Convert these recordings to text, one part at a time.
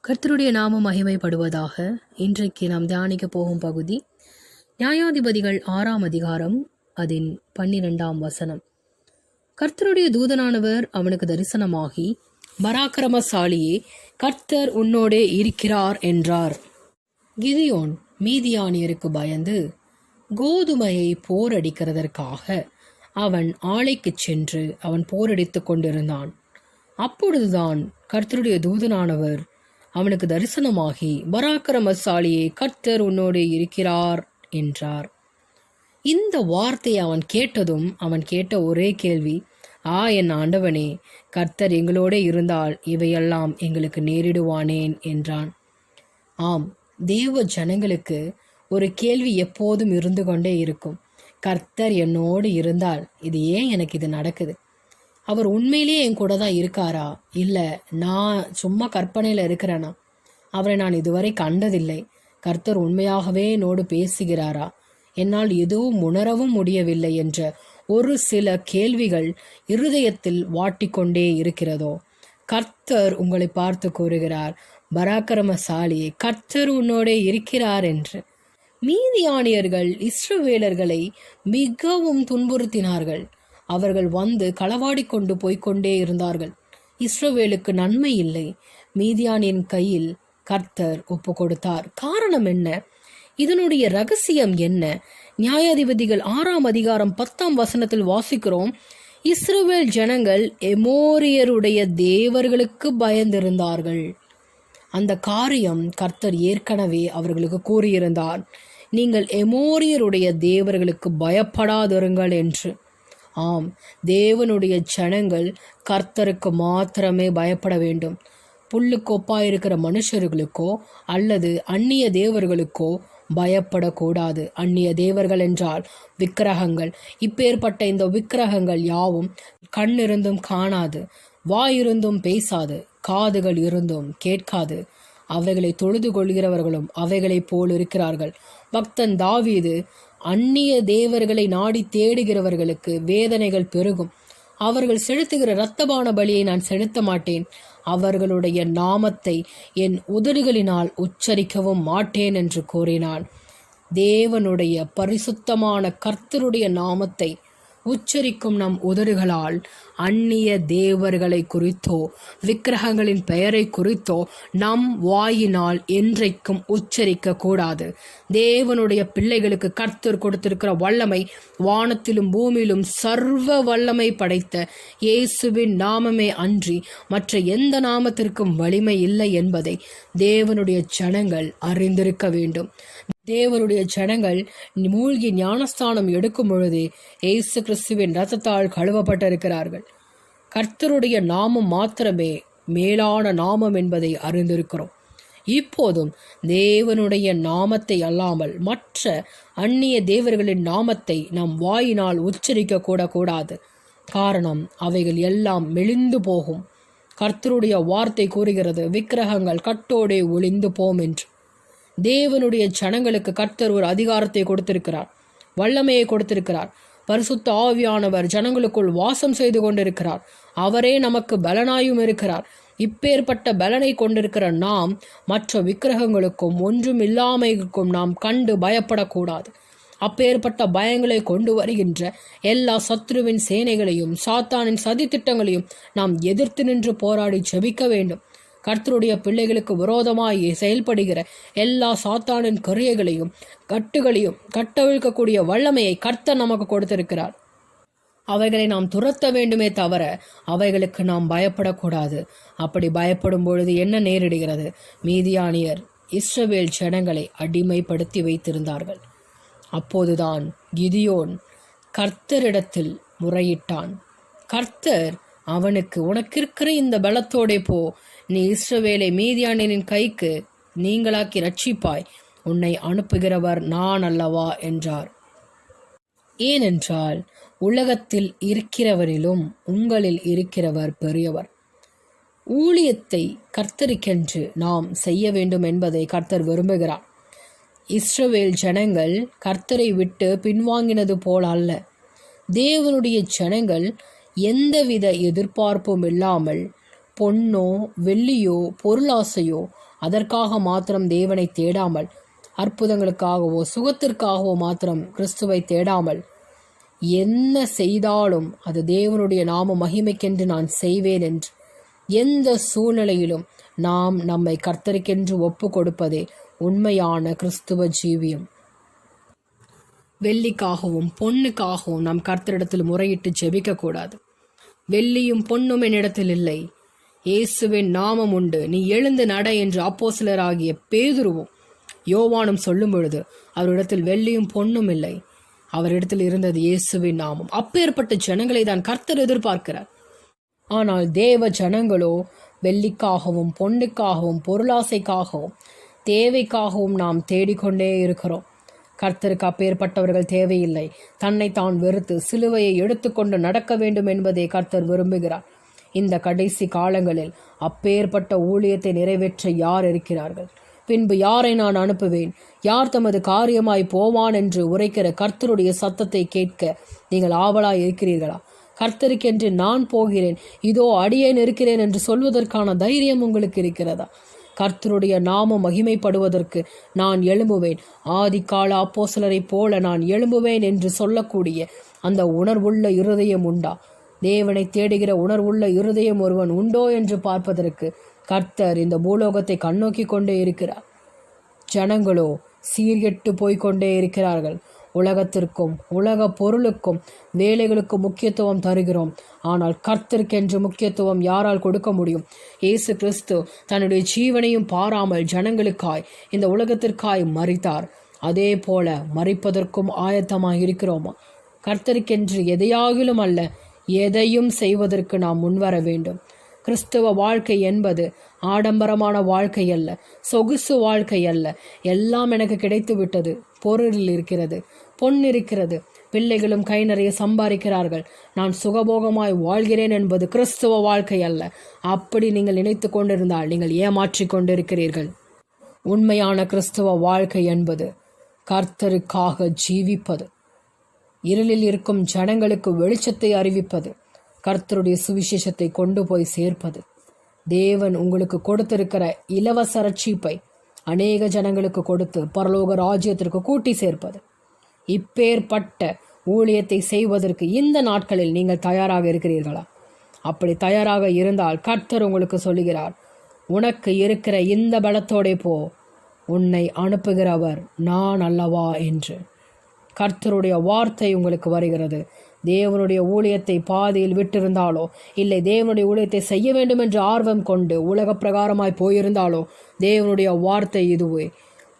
கர்த்தருடைய நாமம் மகிமைப்படுவதாக. இன்றைக்கு நாம் தியானிக்க போகும் பகுதி நியாயாதிபதிகள் 6ஆம் அதிகாரம், அதன் 12ஆம் வசனம். கர்த்தருடைய தூதனானவர் அவனுக்கு தரிசனமாகி, பராக்கிரமசாலியே, கர்த்தர் உன்னோடே இருக்கிறார் என்றார். கிதியோன் மீதியானியருக்கு பயந்து கோதுமையை போரடிக்கிறதற்காக அவன் ஆலைக்குச் சென்று அவன் போரடித்து கொண்டிருந்தான். அப்பொழுதுதான் கர்த்தருடைய தூதனானவர் அவனுக்கு தரிசனமாகி, பராக்கிரமசாலியே, கர்த்தர் உன்னோடு இருக்கிறார் என்றார். இந்த வார்த்தையை அவன் கேட்டதும் அவன் கேட்ட ஒரே கேள்வி, என் ஆண்டவனே, கர்த்தர் எங்களோட இருந்தால் இவையெல்லாம் எங்களுக்கு நேரிடுவானேன் என்றான். ஆம், தேவ ஜனங்களுக்கு ஒரு கேள்வி எப்போதும் இருந்து கொண்டே இருக்கும். கர்த்தர் என்னோடு இருந்தால் இது ஏன் எனக்கு இது நடக்குது? அவர் உண்மையிலேயே என் கூட தான் இருக்காரா, இல்லை நான் சும்மா கற்பனையில் இருக்கிறேனா? அவரை நான் இதுவரை கண்டதில்லை. கர்த்தர் உண்மையாகவே என்னோடு பேசுகிறாரா? என்னால் எதுவும் உணரவும் முடியவில்லை என்ற ஒரு சில கேள்விகள் இருதயத்தில் வாட்டிக்கொண்டே இருக்கிறதோ, கர்த்தர் உங்களை பார்த்து கூறுகிறார், பராக்கிரமசாலியே, கர்த்தர் உன்னோடே இருக்கிறார் என்று. மீதியானியர்கள் இஸ்ரவேலர்களை மிகவும் துன்புறுத்தினார்கள். அவர்கள் வந்து களவாடி கொண்டு போய்கொண்டே இருந்தார்கள். இஸ்ரவேலுக்கு நன்மை இல்லை. மீதியானின் கையில் கர்த்தர் ஒப்பு கொடுத்தார். காரணம் என்ன? இதனுடைய ரகசியம் என்ன? நியாயாதிபதிகள் 6ஆம் அதிகாரம் 10ஆம் வசனத்தில் வாசிக்கிறோம், இஸ்ரவேல் ஜனங்கள் எமோரியருடைய தேவர்களுக்கு பயந்திருந்தார்கள். அந்த காரியம் கர்த்தர் ஏற்கனவே அவர்களுக்கு கூறியிருந்தார், நீங்கள் எமோரியருடைய தேவர்களுக்கு பயப்படாதிருங்கள் என்று. ஆம், தேவனுடைய ஜனங்கள் கர்த்தருக்கு மாத்திரமே பயப்பட வேண்டும். புல்லுக்கொப்பாயிருக்கிற மனுஷர்களுக்கோ அல்லது அந்நிய தேவர்களுக்கோ பயப்படக்கூடாது. அந்நிய தேவர்கள் என்றால் விக்கிரகங்கள். இப்பேற்பட்ட இந்த விக்கிரகங்கள் யாவும் கண்ணிருந்தும் காணாது, வாயிருந்தும் பேசாது, காதுகள் இருந்தும் கேட்காது. அவைகளை தொழுது கொள்கிறவர்களும் அவைகளைப் போல் இருக்கிறார்கள். பக்தன் தாவீது, அந்நிய தேவர்களை நாடி தேடுகிறவர்களுக்கு வேதனைகள் பெருகும். அவர்கள் செலுத்துகிற இரத்தபான பலியை நான் செலுத்த மாட்டேன். அவர்களுடைய நாமத்தை என் உதடுகளினால் உச்சரிக்கவும் மாட்டேன் என்று கூறினான். தேவனுடைய பரிசுத்தமான கர்த்தருடைய நாமத்தை உச்சரிக்கும் நம் உதடுகளால் அந்நிய தேவர்களை குறித்தோ விக்கிரகங்களின் பெயரை குறித்தோ நம் வாயினால் என்றைக்கும் உச்சரிக்க கூடாது. தேவனுடைய பிள்ளைகளுக்கு கர்த்தர் கொடுத்திருக்கிற வல்லமை வானத்திலும் பூமியிலும் சர்வ வல்லமை படைத்த இயேசுவின் நாமமே அன்றி மற்ற எந்த நாமத்திற்கும் வலிமை இல்லை என்பதை தேவனுடைய ஜனங்கள் அறிந்திருக்க வேண்டும். தேவனுடைய ஜனங்கள் மூழ்கி ஞானஸ்தானம் எடுக்கும் பொழுதே இயேசு கிறிஸ்துவின் இரத்தத்தால் கழுவப்பட்டிருக்கிறார்கள். கர்த்தருடைய நாமம் மாத்திரமே மேலான நாமம் என்பதை அறிந்திருக்கிறோம். இப்போதும் தேவனுடைய நாமத்தை அல்லாமல் மற்ற அந்நிய தேவர்களின் நாமத்தை நம் வாயினால் உச்சரிக்க கூடாது. காரணம், அவைகள் எல்லாம் மெலிந்து போகும். கர்த்தருடைய வார்த்தை கூறுகிறது, விக்கிரகங்கள் கட்டோடே ஒளிந்து போம் என்று. தேவனுடைய ஜனங்களுக்கு கர்த்தர் ஒரு அதிகாரத்தை கொடுத்திருக்கிறார், வல்லமையை கொடுத்திருக்கிறார். பரிசுத்த ஆவியானவர் ஜனங்களுக்குள் வாசம் செய்து கொண்டிருக்கிறார். அவரே நமக்கு பலனாயும் இருக்கிறார். இப்பேற்பட்ட பலனை கொண்டிருக்கிற நாம் மற்ற விக்கிரகங்களுக்கும் ஒன்றும் இல்லாமைக்கும் நாம் கண்டு பயப்படக்கூடாது. அப்பேற்பட்ட பயங்களை கொண்டு வருகின்ற எல்லா சத்ருவின் சேனைகளையும் சாத்தானின் சதித்திட்டங்களையும் நாம் எதிர்த்து நின்று போராடி ஜெபிக்க வேண்டும். கர்த்தருடைய பிள்ளைகளுக்கு விரோதமாய் செயல்படுகிற எல்லா சாத்தானின் கிரியைகளையும் கட்டுகளையும் கட்டவிழ்க்கக்கூடிய வல்லமையை கர்த்தர் நமக்கு கொடுத்திருக்கிறார். அவைகளை நாம் துரத்த வேண்டுமே தவிர அவைகளுக்கு நாம் பயப்படக்கூடாது. அப்படி பயப்படும் பொழுது என்ன நேரிடுகிறது? மீதியானியர் இஸ்ரவேல் ஜனங்களை அடிமைப்படுத்தி வைத்திருந்தார்கள். அப்போதுதான் கிதியோன் கர்த்தரிடத்தில் முறையிட்டான். கர்த்தர் அவனுக்கு, உனக்கிருக்கிற இந்த பலத்தோடே போ, நீ இஸ்ரவேலை மீதியானியரின் கைக்கு நீங்களாக்கி ரட்சிப்பாய், உன்னை அனுப்புகிறவர் நான் அல்லவா என்றார். ஏனென்றால் உலகத்தில் இருக்கிறவரிலும் உங்களில் இருக்கிறவர் பெரியவர். ஊழியத்தை கர்த்தருக்கென்று நாம் செய்ய வேண்டும் என்பதை கர்த்தர் விரும்புகிறார். இஸ்ரவேல் ஜனங்கள் கர்த்தரை விட்டு பின்வாங்கினது போல் அல்ல. தேவனுடைய ஜனங்கள் எந்தவித எதிர்பார்ப்பும் இல்லாமல் பொன்னோ வெள்ளியோ பொருளாசையோ அதற்காக மாத்திரம் தேவனை தேடாமல், அற்புதங்களுக்காகவோ சுகத்திற்காகவோ மாத்திரம் கிறிஸ்துவை தேடாமல், என்ன செய்தாலும் அது தேவனுடைய நாம மகிமைக்கென்று நான் செய்வேன் என்று எந்த சூழ்நிலையிலும் நாம் நம்மை கர்த்தருக்கென்று ஒப்பு கொடுப்பதே உண்மையான கிறிஸ்துவ ஜீவியம். வெள்ளிக்காகவும் பொண்ணுக்காகவும் நாம் கர்த்தரிடத்தில் முறையிட்டு ஜெபிக்கக்கூடாது. வெள்ளியும் பொன்னும் என்னிடத்தில் இல்லை, இயேசுவின் நாமம் உண்டு, நீ எழுந்து நட என்று அப்போஸ்தலராகிய பேதுருவும் யோவானும் சொல்லும் பொழுது அவரிடத்தில் வெள்ளியும் பொன்னும் இல்லை, அவரிடத்தில் இருந்தது இயேசுவின் நாமம். அப்பேற்பட்ட ஜனங்களை தான் கர்த்தர் எதிர்பார்க்கிறார். ஆனால் தேவ ஜனங்களோ வெள்ளிக்காகவும் பொன்னுக்காகவும் பொருளாசைக்காகவும் தேவைக்காகவும் நாம் தேடிக்கொண்டே இருக்கிறோம். கர்த்தருக்கு அப்பேற்பட்டவர்கள் தேவையில்லை. தன்னை தான் வெறுத்து சிலுவையை எடுத்துக்கொண்டு நடக்க வேண்டும் என்பதை கர்த்தர் விரும்புகிறார். இந்த கடைசி காலங்களில் அப்பேற்பட்ட ஊழியத்தை நிறைவேற்ற யார் இருக்கிறார்கள்? பின்பு யாரை நான் அனுப்புவேன்? யார் தமது காரியமாய் போவான் என்று உரைக்கிற கர்த்தருடைய சத்தத்தை கேட்க நீங்கள் ஆவலாய் இருக்கிறீர்களா? கர்த்தருக்கென்று நான் போகிறேன், இதோ அடியேன் இருக்கிறேன் என்று சொல்வதற்கான தைரியம் உங்களுக்கு இருக்கிறதா? கர்த்தருடைய நாமம் மகிமைப்படுவதற்கு நான் எழும்புவேன், ஆதிகால அப்போஸ்தலரைப் போல நான் எழும்புவேன் என்று சொல்லக்கூடிய அந்த உணர்வுள்ள இருதயம் உண்டா? தேவனை தேடுகிற உணர்வுள்ள இருதயம் ஒருவன் உண்டோ என்று பார்ப்பதற்கு கர்த்தர் இந்த பூலோகத்தை கண்ணோக்கி கொண்டே இருக்கிறார். ஜனங்களோ சீர்கெட்டு போய்கொண்டே இருக்கிறார்கள். உலகத்திற்கும் உலக பொருளுக்கும் வேலைகளுக்கும் முக்கியத்துவம் தருகிறோம். ஆனால் கர்த்தருக்கென்று முக்கியத்துவம் யாரால் கொடுக்க முடியும்? இயேசு கிறிஸ்து தன்னுடைய ஜீவனையும் பாராமல் ஜனங்களுக்காய் இந்த உலகத்திற்காய் மரித்தார். அதே போல மரிப்பதற்கும் ஆயத்தமாக இருக்கிறோமா? கர்த்தருக்கென்று எதையாகிலும் அல்ல, எதையும் செய்வதற்கு நாம் முன்வர வேண்டும். கிறிஸ்தவ வாழ்க்கை என்பது ஆடம்பரமான வாழ்க்கை அல்ல, சொகுசு வாழ்க்கை அல்ல. எல்லாம் எனக்கு கிடைத்து விட்டது, பொருள் இருக்கிறது, பொன் இருக்கிறது, பிள்ளைகளும் கை நிறைய சம்பாதிக்கிறார்கள், நான் சுகபோகமாய் வாழ்கிறேன் என்பது கிறிஸ்தவ வாழ்க்கை அல்ல. அப்படி நீங்கள் நினைத்து கொண்டிருந்தால் நீங்கள் ஏமாற்றி கொண்டிருக்கிறீர்கள். உண்மையான கிறிஸ்தவ வாழ்க்கை என்பது கர்த்தருக்காக ஜீவிப்பது, இருளில் இருக்கும் ஜனங்களுக்கு வெளிச்சத்தை அறிவிப்பது, கர்த்தருடைய சுவிசேஷத்தை கொண்டு போய் சேர்ப்பது, தேவன் உங்களுக்கு கொடுத்திருக்கிற இலவச ரட்சிப்பை அநேக ஜனங்களுக்கு கொடுத்து பரலோக ராஜ்யத்திற்கு கூட்டி சேர்ப்பது. இப்பேற்பட்ட ஊழியத்தை செய்வதற்கு இந்த நாட்களில் நீங்கள் தயாராக இருக்கிறீர்களா? அப்படி தயாராக இருந்தால் கர்த்தர் உங்களுக்கு சொல்லுகிறார், உனக்கு இருக்கிற இந்த பலத்தோடே போ, உன்னை அனுப்புகிறவர் நான் அல்லவா என்று. கர்த்தருடைய வார்த்தை உங்களுக்கு வருகிறது. தேவனுடைய ஊழியத்தை பாதியில் விட்டிருந்தாலோ, இல்லை தேவனுடைய ஊழியத்தை செய்ய வேண்டும் என்று ஆர்வம் கொண்டு உலக பிரகாரமாய் போயிருந்தாலோ, தேவனுடைய வார்த்தை இதுவே.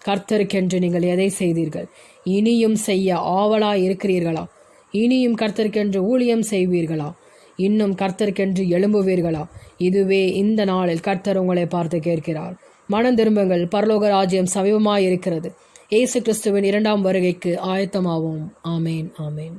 கர்த்தருக்கென்று நீங்கள் எதை செய்தீர்கள்? இனியும் செய்ய ஆவலாய் இருக்கிறீர்களா? இனியும் கர்த்தருக்கென்று ஊழியம் செய்வீர்களா? இன்னும் கர்த்தருக்கென்று எழும்புவீர்களா? இதுவே இந்த நாளில் கர்த்தர் உங்களை பார்த்து கேட்கிறார். மனம் திரும்புங்கள், பரலோக ராஜ்யம் சமீபமாய் இருக்கிறது. இயேசு கிறிஸ்துவின் 2ஆம் வருகைக்கு ஆயத்தமாவோம். ஆமேன், ஆமேன்.